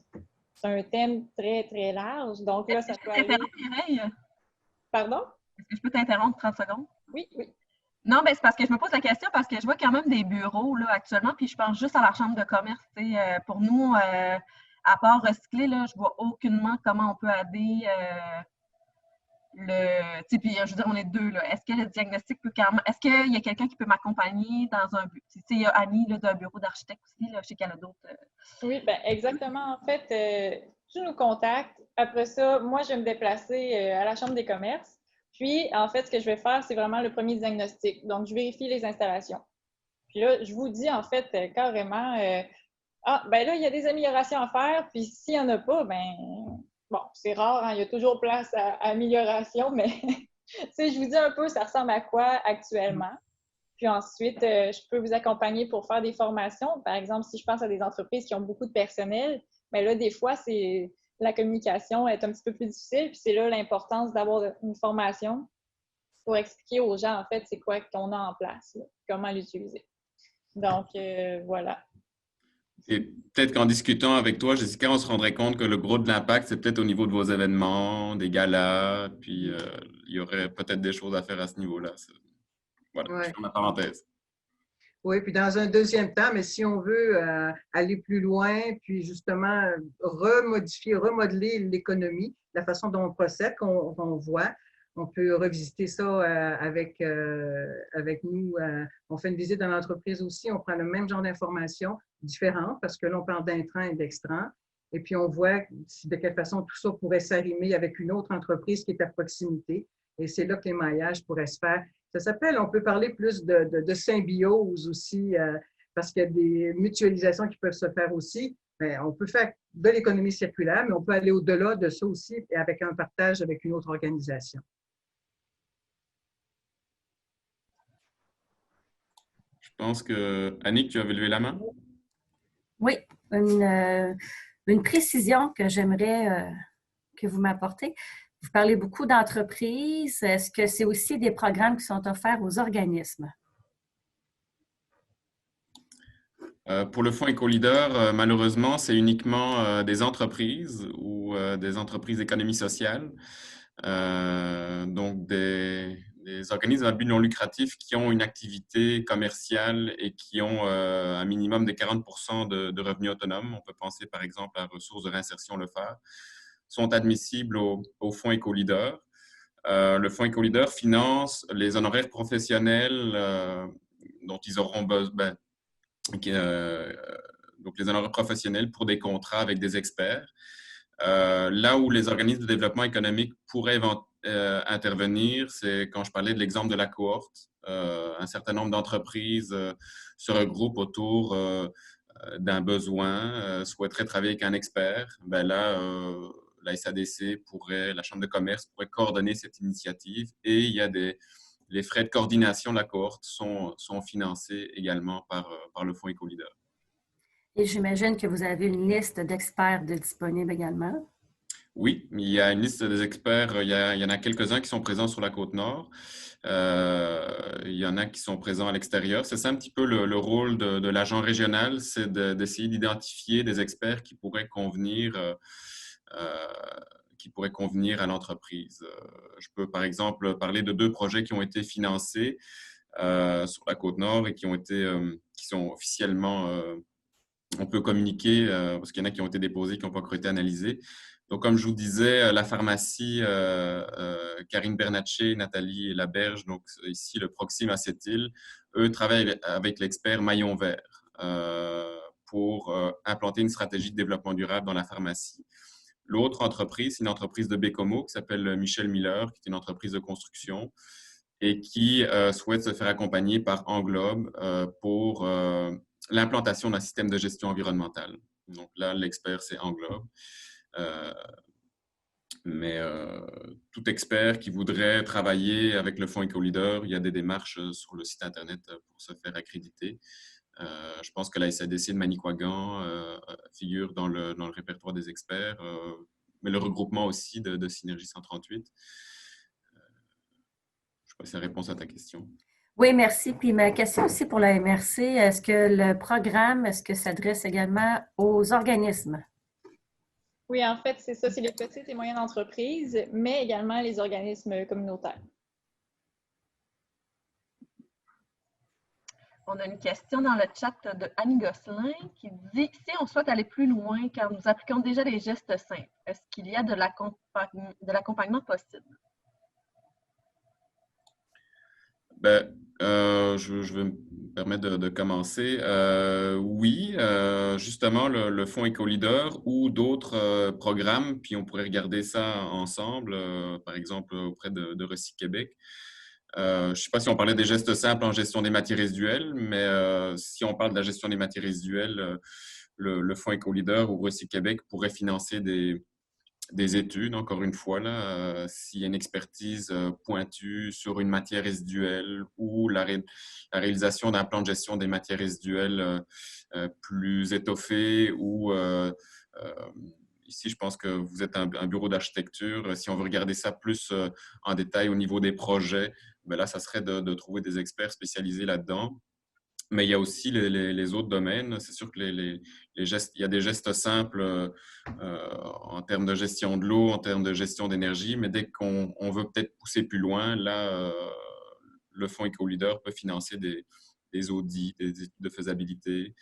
c'est c'est un thème très, très large. Donc là, ça peut Est-ce que je peux aller... t'interrompre, Mireille? Pardon? Est-ce que je peux t'interrompre 30 secondes? Oui, oui. Non, ben c'est parce que je me pose la question parce que je vois quand même des bureaux là, actuellement, puis je pense juste à la chambre de commerce. Pour nous, à part recycler, là, je vois aucunement comment on peut aider puis je veux dire, on est deux, là. Est-ce que le diagnostic peut quand même. Est-ce qu'il y a quelqu'un qui peut m'accompagner dans un but? Il y a Annie là, d'un bureau d'architecte aussi, là, je sais qu'elle a d'autres. Oui, ben exactement. En fait, tu nous contactes. Après ça, moi, je vais me déplacer à la Chambre des commerces. Puis, en fait, ce que je vais faire, c'est vraiment le premier diagnostic. Donc, je vérifie les installations. Puis là, je vous dis, en fait, carrément, ah, ben là, il y a des améliorations à faire. Puis, s'il n'y en a pas, ben, bon, c'est rare, hein, il y a toujours place à amélioration, mais, tu sais, je vous dis un peu, ça ressemble à quoi actuellement. Puis ensuite, je peux vous accompagner pour faire des formations. Par exemple, si je pense à des entreprises qui ont beaucoup de personnel, bien là, des fois, la communication est un petit peu plus difficile. Puis c'est là l'importance d'avoir une formation pour expliquer aux gens, en fait, c'est quoi qu'on a en place, là, comment l'utiliser. Donc, voilà. Et peut-être qu'en discutant avec toi, Jessica, on se rendrait compte que le gros de l'impact, c'est peut-être au niveau de vos événements, des galas, puis il y aurait peut-être des choses à faire à ce niveau-là. Voilà, je fais ma parenthèse. Oui, puis dans un deuxième temps, mais si on veut aller plus loin, puis justement remodeler l'économie, la façon dont on procède, qu'on voit, on peut revisiter ça avec nous. On fait une visite dans l'entreprise aussi, on prend le même genre d'informations différentes, parce que là, on parle d'intrants et d'extrants, et puis on voit de quelle façon tout ça pourrait s'arrimer avec une autre entreprise qui est à proximité, et c'est là que l'émaillage pourrait se faire. Ça s'appelle, on peut parler plus de symbiose aussi, parce qu'il y a des mutualisations qui peuvent se faire aussi. Mais on peut faire de l'économie circulaire, mais on peut aller au-delà de ça aussi avec un partage avec une autre organisation. Je pense que, Annick, tu avais levé la main? Oui, une précision que j'aimerais que vous m'apportez. Vous parlez beaucoup d'entreprises. Est-ce que c'est aussi des programmes qui sont offerts aux organismes? Pour le Fonds Éco-Leader, malheureusement, c'est uniquement des entreprises ou des entreprises d'économie sociale. Donc, des organismes à but non lucratif qui ont une activité commerciale et qui ont un minimum de 40% de revenus autonomes. On peut penser par exemple à Ressources de réinsertion Le Phare, sont admissibles au Fonds Éco-Leader. Le Fonds Éco-Leader finance les honoraires professionnels dont ils auront besoin. Donc, les honoraires professionnels pour des contrats avec des experts. Là où les organismes de développement économique pourraient intervenir, c'est quand je parlais de l'exemple de la cohorte. Un certain nombre d'entreprises se regroupent autour d'un besoin, souhaiteraient travailler avec un expert. Ben là, la SADC la Chambre de commerce pourrait coordonner cette initiative et il y a les frais de coordination de la cohorte sont financés également par le Fonds Éco-Leader. Et j'imagine que vous avez une liste d'experts disponibles également. Oui, il y a une liste des experts. Il y en a quelques-uns qui sont présents sur la Côte-Nord. Il y en a qui sont présents à l'extérieur. C'est ça un petit peu le rôle de l'agent régional, c'est d'essayer d'identifier des experts qui pourraient convenir à l'entreprise. Je peux, par exemple, parler de 2 projets qui ont été financés sur la Côte-Nord et qui sont officiellement, on peut communiquer, parce qu'il y en a qui ont été déposés, qui n'ont pas encore été analysés. Donc, comme je vous disais, la pharmacie Karine Bernatchez, Nathalie Laberge, donc ici le Proxime à Sept-Îles, eux travaillent avec l'expert Maillon Vert pour implanter une stratégie de développement durable dans la pharmacie. L'autre entreprise, c'est une entreprise de Bécomo qui s'appelle Michel Miller, qui est une entreprise de construction et qui souhaite se faire accompagner par Englobe pour l'implantation d'un système de gestion environnementale. Donc là, l'expert, c'est Englobe. Mais tout expert qui voudrait travailler avec le Fonds Éco-Leader, il y a des démarches sur le site Internet pour se faire accréditer. Je pense que la SADC de Manicouagan figure dans le répertoire des experts, mais le regroupement aussi de Synergie 138. Je ne sais pas si ça répond à ta question. Oui, merci. Puis ma question aussi pour la MRC, est-ce que le programme s'adresse également aux organismes? Oui, en fait, c'est ça, c'est les petites et moyennes entreprises, mais également les organismes communautaires. On a une question dans le chat de Annie Gosselin qui dit si on souhaite aller plus loin car nous appliquons déjà des gestes simples, est-ce qu'il y a de l'accompagnement possible? Ben, je vais me permettre de commencer. Oui, justement, le Fonds EcoLeader ou d'autres programmes, puis on pourrait regarder ça ensemble, par exemple auprès de Recyc Québec. Je ne sais pas si on parlait des gestes simples en gestion des matières résiduelles, mais si on parle de la gestion des matières résiduelles, le Fonds EcoLeader ou Recyc Québec pourrait financer des études, encore une fois, là, s'il y a une expertise pointue sur une matière résiduelle ou la réalisation d'un plan de gestion des matières résiduelles plus étoffé ou ici, je pense que vous êtes un bureau d'architecture. Si on veut regarder ça plus en détail au niveau des projets, ben là, ça serait de trouver des experts spécialisés là-dedans. Mais il y a aussi les autres domaines. C'est sûr que les gestes, il y a des gestes simples en termes de gestion de l'eau, en termes de gestion d'énergie, mais dès qu'on veut peut-être pousser plus loin, là, le Fonds EcoLeader peut financer des audits, des études de faisabilité.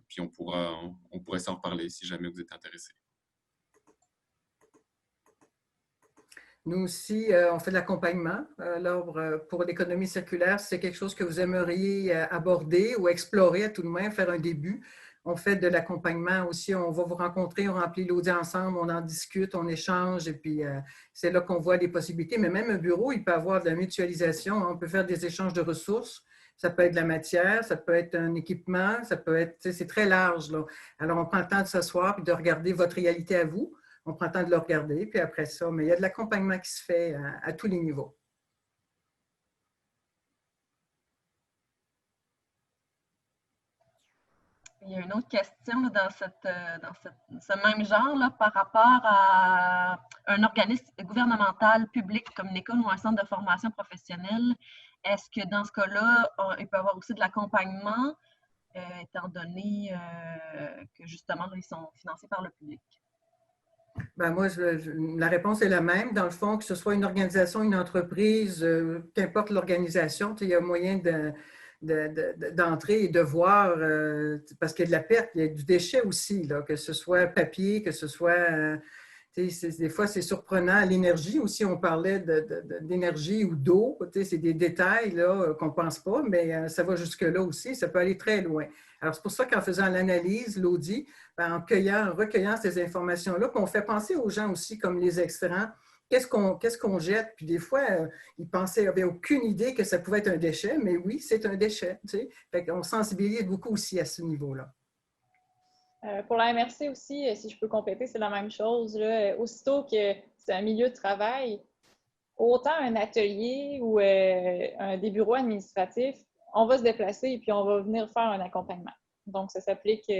Puis on pourrait s'en reparler si jamais vous êtes intéressé. Nous aussi, on fait de l'accompagnement. Alors, pour l'économie circulaire, c'est quelque chose que vous aimeriez aborder ou explorer à tout le moins, faire un début. On fait de l'accompagnement aussi. On va vous rencontrer, on remplit l'audit ensemble, on en discute, on échange et puis c'est là qu'on voit des possibilités. Mais même un bureau, il peut avoir de la mutualisation. On peut faire des échanges de ressources. Ça peut être de la matière, ça peut être un équipement, ça peut être, c'est très large, là. Alors, on prend le temps de s'asseoir et de regarder votre réalité à vous. On prend le temps de le regarder, puis après ça, mais il y a de l'accompagnement qui se fait à tous les niveaux. Il y a une autre question là, dans ce même genre là, par rapport à un organisme gouvernemental public comme une école ou un centre de formation professionnelle. Est-ce que dans ce cas-là, il peut y avoir aussi de l'accompagnement, étant donné que justement, là, ils sont financés par le public? Ben moi, la réponse est la même. Dans le fond, que ce soit une organisation, une entreprise, qu'importe l'organisation, il y a moyen d'entrer et de voir, parce qu'il y a de la perte, il y a du déchet aussi, là, que ce soit papier, que ce soit... des fois, c'est surprenant. L'énergie aussi, on parlait d'énergie ou d'eau. C'est des détails là, qu'on ne pense pas, mais ça va jusque-là aussi. Ça peut aller très loin. Alors, c'est pour ça qu'en faisant l'analyse, l'audit, en recueillant ces informations-là, qu'on fait penser aux gens aussi comme les extrants. Qu'est-ce qu'on jette? Puis des fois, ils pensaient, ils n'avaient aucune idée que ça pouvait être un déchet, mais oui, c'est un déchet. Fait qu'on sensibilise beaucoup aussi à ce niveau-là. Pour la MRC aussi, si je peux compléter, c'est la même chose. Là. Aussitôt que c'est un milieu de travail, autant un atelier ou des bureaux administratifs, on va se déplacer et puis on va venir faire un accompagnement. Donc, ça s'applique.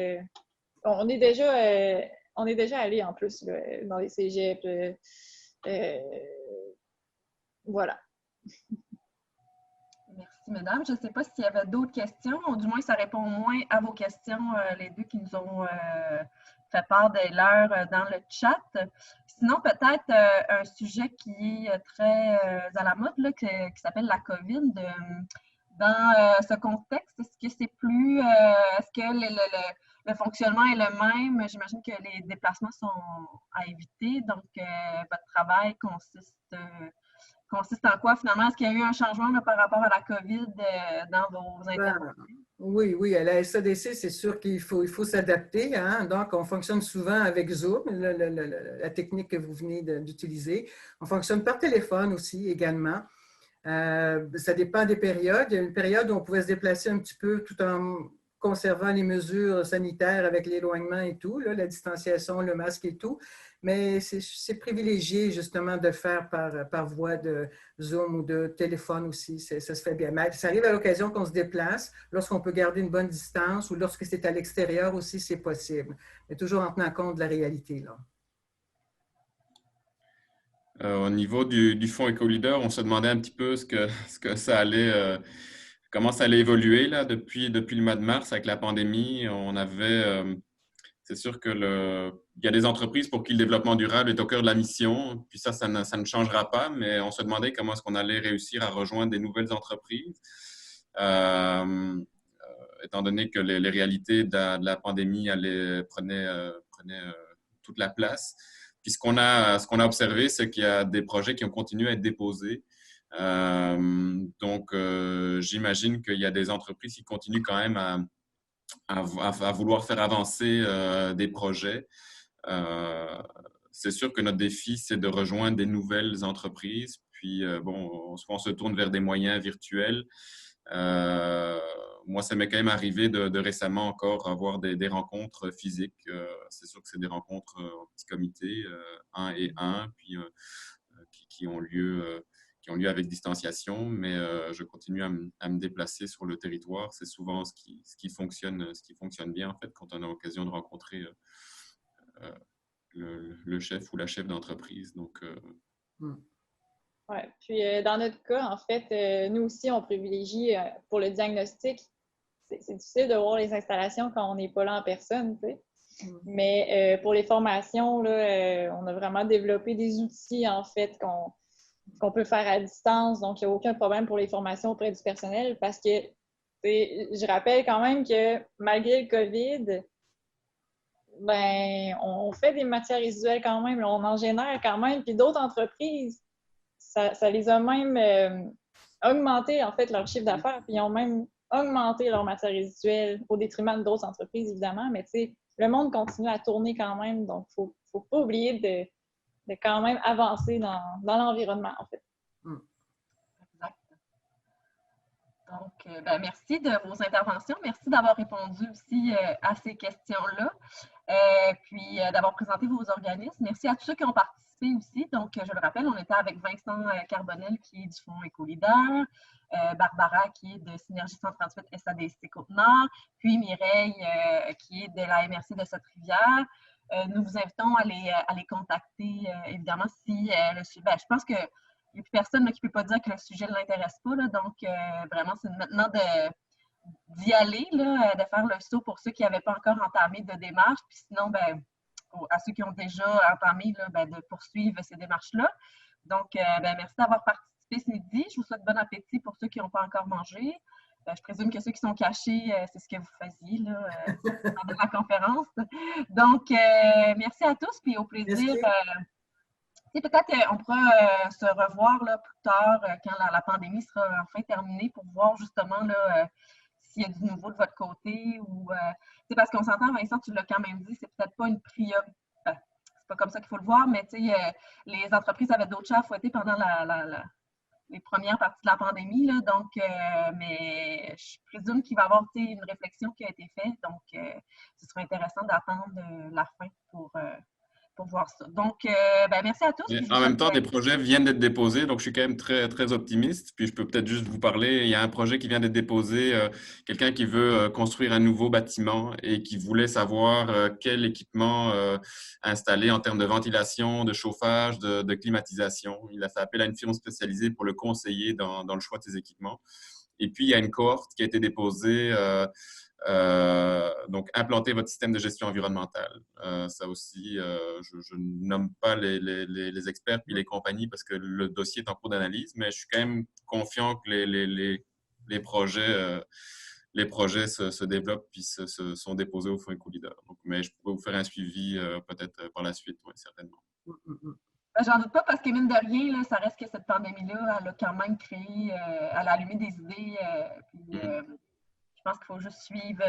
On est déjà allé en plus là, dans les cégeps. Voilà. Merci, mesdames. Je ne sais pas s'il y avait d'autres questions, ou du moins, ça répond au moins à vos questions, les deux qui nous ont fait part de l'heure dans le chat. Sinon, peut-être un sujet qui est très à la mode, là, qui s'appelle la COVID. Dans ce contexte, est-ce que c'est plus... est-ce que le fonctionnement est le même? J'imagine que les déplacements sont à éviter. Donc, votre travail consiste en quoi finalement? Est-ce qu'il y a eu un changement là, par rapport à la COVID dans vos interventions? Oui, à la SADC, c'est sûr qu'il faut s'adapter. Hein? Donc, on fonctionne souvent avec Zoom, la technique que vous venez d'utiliser. On fonctionne par téléphone aussi également. Ça dépend des périodes. Il y a une période où on pouvait se déplacer un petit peu tout en conservant les mesures sanitaires avec l'éloignement et tout, là, la distanciation, le masque et tout. Mais c'est privilégié justement de le faire par voie de Zoom ou de téléphone aussi. Ça se fait bien. Mais ça arrive à l'occasion qu'on se déplace, lorsqu'on peut garder une bonne distance ou lorsque c'est à l'extérieur aussi, c'est possible. Mais toujours en tenant compte de la réalité, là. Au niveau du fonds EcoLeader, on se demandait un petit peu ce que ça allait, comment ça allait évoluer là, depuis le mois de mars avec la pandémie. On avait C'est sûr que il y a des entreprises pour qui le développement durable est au cœur de la mission, puis ça ne changera pas, mais on se demandait comment est-ce qu'on allait réussir à rejoindre des nouvelles entreprises, étant donné que les réalités de la pandémie prenaient toute la place. Puis ce qu'on a observé, c'est qu'il y a des projets qui ont continué à être déposés. Donc, j'imagine qu'il y a des entreprises qui continuent quand même à vouloir faire avancer des projets. C'est sûr que notre défi, c'est de rejoindre des nouvelles entreprises. Puis, bon, on se tourne vers des moyens virtuels. Moi, ça m'est quand même arrivé de récemment encore avoir des rencontres physiques. C'est sûr que c'est des rencontres en petit comité, 1 et 1, puis qui ont lieu avec distanciation, mais je continue à me déplacer sur le territoire. C'est souvent ce qui fonctionne bien, en fait, quand on a l'occasion de rencontrer le chef ou la chef d'entreprise. Donc, Oui, puis dans notre cas, en fait, nous aussi, on privilégie pour le diagnostic. C'est difficile de voir les installations quand on n'est pas là en personne, tu sais. Mais pour les formations, là, on a vraiment développé des outils, en fait, qu'on peut faire à distance. Donc, il n'y a aucun problème pour les formations auprès du personnel parce que, je rappelle quand même que malgré le COVID, ben, on fait des matières résiduelles quand même, on en génère quand même. Puis d'autres entreprises, ça les a même augmenté, en fait, leur chiffre d'affaires, puis ils ont même augmenté leurs matières résiduelles au détriment d'autres entreprises, évidemment. Mais tu sais, le monde continue à tourner quand même, donc il ne faut pas oublier de quand même avancer dans l'environnement, en fait. Exact. Donc, merci de vos interventions. Merci d'avoir répondu aussi à ces questions-là. Puis d'avoir présenté vos organismes. Merci à tous ceux qui ont participé aussi. Donc, je le rappelle, on était avec Vincent Carbonel, qui est du Fonds Éco-Leader, Barbara, qui est de Synergie 138 SADC Côte-Nord, puis Mireille, qui est de la MRC de Cette-Rivière. Nous vous invitons à les contacter, évidemment, si le sujet. Je pense qu'il n'y a plus personne qui ne peut pas dire que le sujet ne l'intéresse pas. Là, donc, vraiment, c'est maintenant d'y aller, là, de faire le saut pour ceux qui n'avaient pas encore entamé de démarche, puis sinon, ben, à ceux qui ont déjà entamé, là, ben, de poursuivre ces démarches-là. Donc, merci d'avoir participé ce midi. Je vous souhaite bon appétit pour ceux qui n'ont pas encore mangé. Je présume que ceux qui sont cachés, c'est ce que vous faisiez là, pendant la conférence. Donc, merci à tous, puis au plaisir. Peut-être qu'on pourra se revoir là, plus tard, quand la pandémie sera enfin terminée, pour voir justement là, s'il y a du nouveau de votre côté. Ou parce qu'on s'entend, Vincent, tu l'as quand même dit, c'est peut-être pas une priorité. C'est pas comme ça qu'il faut le voir, mais les entreprises avaient d'autres chats à fouetter pendant les premières parties de la pandémie. Là, donc, mais je présume qu'il va y avoir une réflexion qui a été faite. Donc, ce sera intéressant d'attendre la fin pour voir ça. Donc, merci à tous. En même temps, des projets viennent d'être déposés, donc je suis quand même très, très optimiste. Puis je peux peut-être juste vous parler. Il y a un projet qui vient d'être déposé, quelqu'un qui veut construire un nouveau bâtiment et qui voulait savoir quel équipement installer en termes de ventilation, de chauffage, de climatisation. Il a fait appel à une firme spécialisée pour le conseiller dans le choix de ses équipements. Et puis, il y a une cohorte qui a été déposée. Donc, implanter votre système de gestion environnementale. Ça aussi, je ne nomme pas les experts puis les compagnies parce que le dossier est en cours d'analyse, mais je suis quand même confiant que les projets se développent puis sont déposés au Fonds Éco-Leader. Mais je pourrais vous faire un suivi peut-être par la suite, oui, certainement. J'en doute pas parce que mine de rien, là, ça reste que cette pandémie-là, elle a quand même créé, elle a allumé des idées. Je pense qu'il faut juste suivre,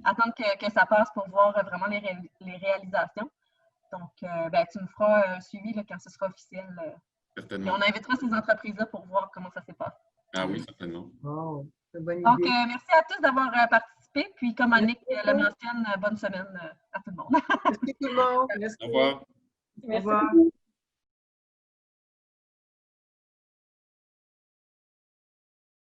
attendre que ça passe pour voir vraiment les réalisations. Donc, tu me feras un suivi là, quand ce sera officiel. Certainement. Et on invitera ces entreprises-là pour voir comment ça s'est passé. Ah oui, certainement. Oh, c'est une bonne idée. Donc, merci à tous d'avoir participé. Puis, comme Annick le mentionne, bonne semaine à tout le monde. Merci tout le monde. Merci. Au revoir. Merci. Au revoir.